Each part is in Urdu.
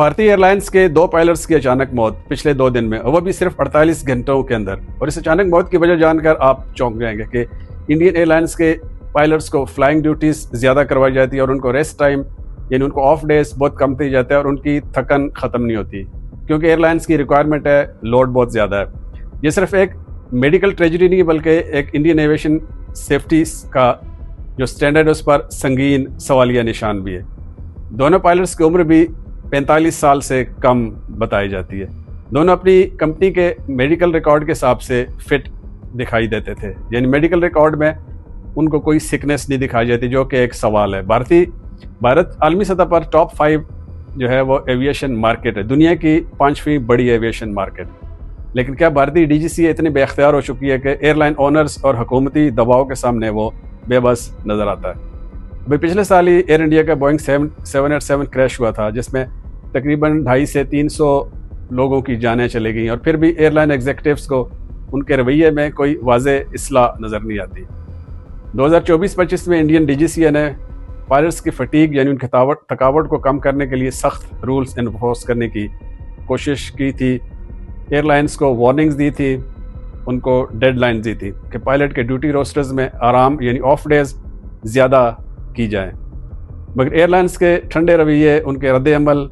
بھارتی ایئر لائنس کے 2 پائلٹس کی اچانک موت پچھلے 2 دن میں، اور وہ بھی صرف 48 گھنٹوں کے اندر. اور اس اچانک موت کی وجہ جان کر آپ چونک جائیں گے کہ انڈین ایئر لائنس کے پائلٹس کو فلائنگ ڈیوٹیز زیادہ کروائی جاتی ہے، اور ان کو ریسٹ ٹائم یعنی ان کو آف ڈیز بہت کم دی جاتا ہے، اور ان کی تھکن ختم نہیں ہوتی کیونکہ ایئر لائنس کی ریکوائرمنٹ ہے، لوڈ بہت زیادہ ہے. یہ صرف ایک میڈیکل ٹریجڈی نہیں بلکہ ایک انڈین ایویشن سیفٹی کا جو سٹینڈرڈ ہے اس پر سنگین سوالیہ نشان بھی ہے. دونوں پائلٹس کی عمر بھی 45 سال سے کم بتائی جاتی ہے. دونوں اپنی کمپنی کے میڈیکل ریکارڈ کے حساب سے فٹ دکھائی دیتے تھے، یعنی میڈیکل ریکارڈ میں ان کو کوئی سکنس نہیں دکھائی جاتی، جو کہ ایک سوال ہے. بھارت عالمی سطح پر ٹاپ 5 جو ہے وہ ایویشن مارکیٹ ہے، دنیا کی 5ویں بڑی ایویشن مارکیٹ. لیکن کیا بھارتی ڈی جی سی اتنی بے اختیار ہو چکی ہے کہ ایئر لائن اونرز اور حکومتی دباؤ کے سامنے وہ بے بس نظر آتا ہے؟ پچھلے سال ہی ایئر انڈیا کا بوئنگ 787 کریش ہوا تھا، جس میں تقریباً 250 سے 300 لوگوں کی جانیں چلی گئیں، اور پھر بھی ایئر لائن ایگزیکٹوز کو ان کے رویے میں کوئی واضح اصلاح نظر نہیں آتی. 2024-25 میں انڈین ڈی جی سی نے پائلٹس کی فٹیگ یعنی ان کی تھکاوٹ کو کم کرنے کے لیے سخت رولز انفورس کرنے کی کوشش کی تھی. ایئر لائنس کو وارننگز دی تھی، ان کو ڈیڈ لائنز دی تھی کہ پائلٹ کے ڈیوٹی روسٹرز میں آرام یعنی آف ڈیز زیادہ کی جائیں. مگر ایئر لائنس کے ٹھنڈے رویے، ان کے رد عمل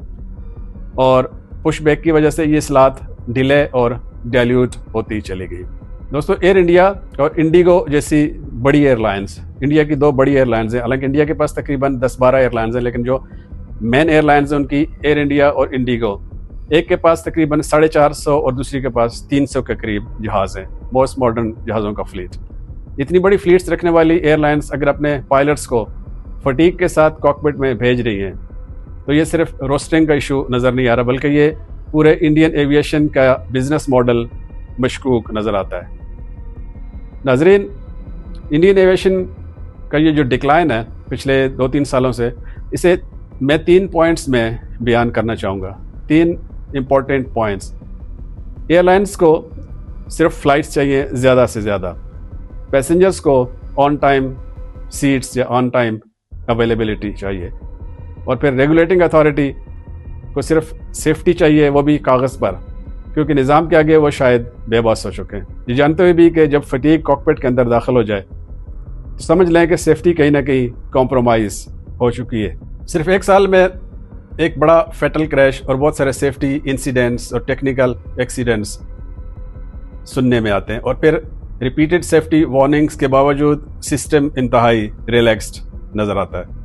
اور پش بیک کی وجہ سے یہ اصلاحات ڈیلے اور ڈیلیوٹ ہوتی چلی گئی. دوستو، ایئر انڈیا اور انڈیگو جیسی بڑی ایئر لائنس، انڈیا کی 2 بڑی ایئر لائنز ہیں. حالانکہ انڈیا کے پاس تقریباً 10-12 ایئر لائنز ہیں، لیکن جو مین ایئر لائنز ہیں ان کی ایئر انڈیا اور انڈیگو، ایک کے پاس تقریباً 450 اور دوسری کے پاس 300 کے قریب جہاز ہیں، موسٹ ماڈرن جہازوں کا فلیٹ. اتنی بڑی فلیٹس رکھنے والی ایئر لائنس اگر اپنے پائلٹس کو فٹیگ کے ساتھ کاکپٹ میں بھیج رہی ہیں تو یہ صرف روسٹنگ کا ایشو نظر نہیں آ رہا، بلکہ یہ پورے انڈین ایویشن کا بزنس ماڈل مشکوک نظر آتا ہے. ناظرین، انڈین ایویشن کا یہ جو ڈکلائن ہے پچھلے 2-3 سالوں سے، اسے میں 3 پوائنٹس میں بیان کرنا چاہوں گا. 3 امپورٹنٹ پوائنٹس. ایئر لائنس کو صرف فلائٹس چاہیے زیادہ سے زیادہ، پیسنجرز کو آن ٹائم سیٹس یا آن ٹائم اویلیبلٹی چاہیے، اور پھر ریگولیٹنگ اتھارٹی کو صرف سیفٹی چاہیے، وہ بھی کاغذ پر، کیونکہ نظام کے آگے وہ شاید بے بس ہو چکے ہیں. یہ جانتے ہوئے بھی کہ جب فٹیگ کاکپٹ کے اندر داخل ہو جائے تو سمجھ لیں کہ سیفٹی کہیں نہ کہیں کمپرومائز ہو چکی ہے. صرف 1 سال میں ایک بڑا فیٹل کریش اور بہت سارے سیفٹی انسیڈنٹس اور ٹیکنیکل ایکسیڈنٹس سننے میں آتے ہیں، اور پھر ریپیٹڈ سیفٹی وارننگز کے باوجود سسٹم انتہائی ریلیکسڈ نظر آتا ہے.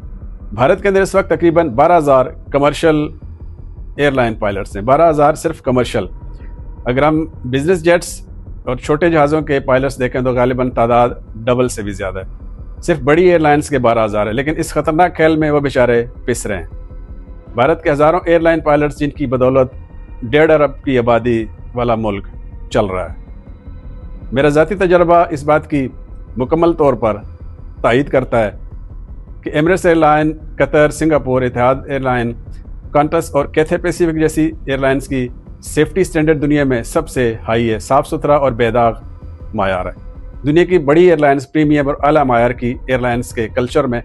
بھارت کے اندر اس وقت تقریباً 12,000 کمرشل ایئر لائن پائلٹس ہیں، 12,000 صرف کمرشل. اگر ہم بزنس جیٹس اور چھوٹے جہازوں کے پائلٹس دیکھیں تو غالباً تعداد ڈبل سے بھی زیادہ ہے. صرف بڑی ایئر لائنس کے 12,000 ہے، لیکن اس خطرناک کھیل میں وہ بیچارے پس رہے ہیں. بھارت کے ہزاروں ایئر لائن پائلٹس جن کی بدولت 1.5 ارب کی آبادی والا ملک چل رہا ہے. میرا ذاتی تجربہ اس بات کی مکمل طور پر تائید کرتا ہے کہ ایمریٹس ایئر لائن، قطر، سنگاپور، اتحاد ایئر لائن، کانٹس اور کیتھے پیسیفک جیسی ایئر لائنس کی سیفٹی سٹینڈرڈ دنیا میں سب سے ہائی ہے، صاف ستھرا اور بے داغ معیار ہے. دنیا کی بڑی ایئر لائنس، پریمیم اور اعلیٰ معیار کی ایئر لائنس کے کلچر میں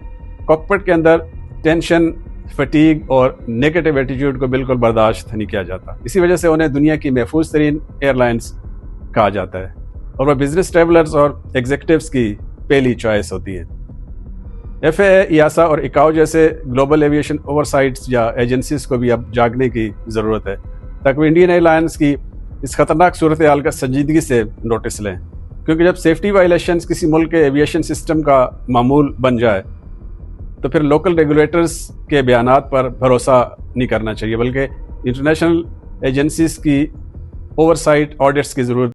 کاکپٹ کے اندر ٹینشن، فٹیگ اور نیگیٹو ایٹیٹیوڈ کو بالکل برداشت نہیں کیا جاتا. اسی وجہ سے انہیں دنیا کی محفوظ ترین ایئر لائنس کہا جاتا ہے، اور وہ بزنس ٹریولرز اور ایگزیکٹوز کی پہلی چوائس ہوتی ہے. ایف اے اے، ایاسا اور اکاؤ جیسے گلوبل ایویشن اوورسائٹس یا ایجنسیز کو بھی اب جاگنے کی ضرورت ہے تاکہ وہ انڈین ایئر لائنس کی اس خطرناک صورتحال کا سنجیدگی سے نوٹس لیں. کیونکہ جب سیفٹی وائلیشنز کسی ملک کے ایویشن سسٹم کا معمول بن جائے تو پھر لوکل ریگولیٹرز کے بیانات پر بھروسہ نہیں کرنا چاہیے، بلکہ انٹرنیشنل ایجنسیز کی اوورسائٹ آڈٹس کی ضرورت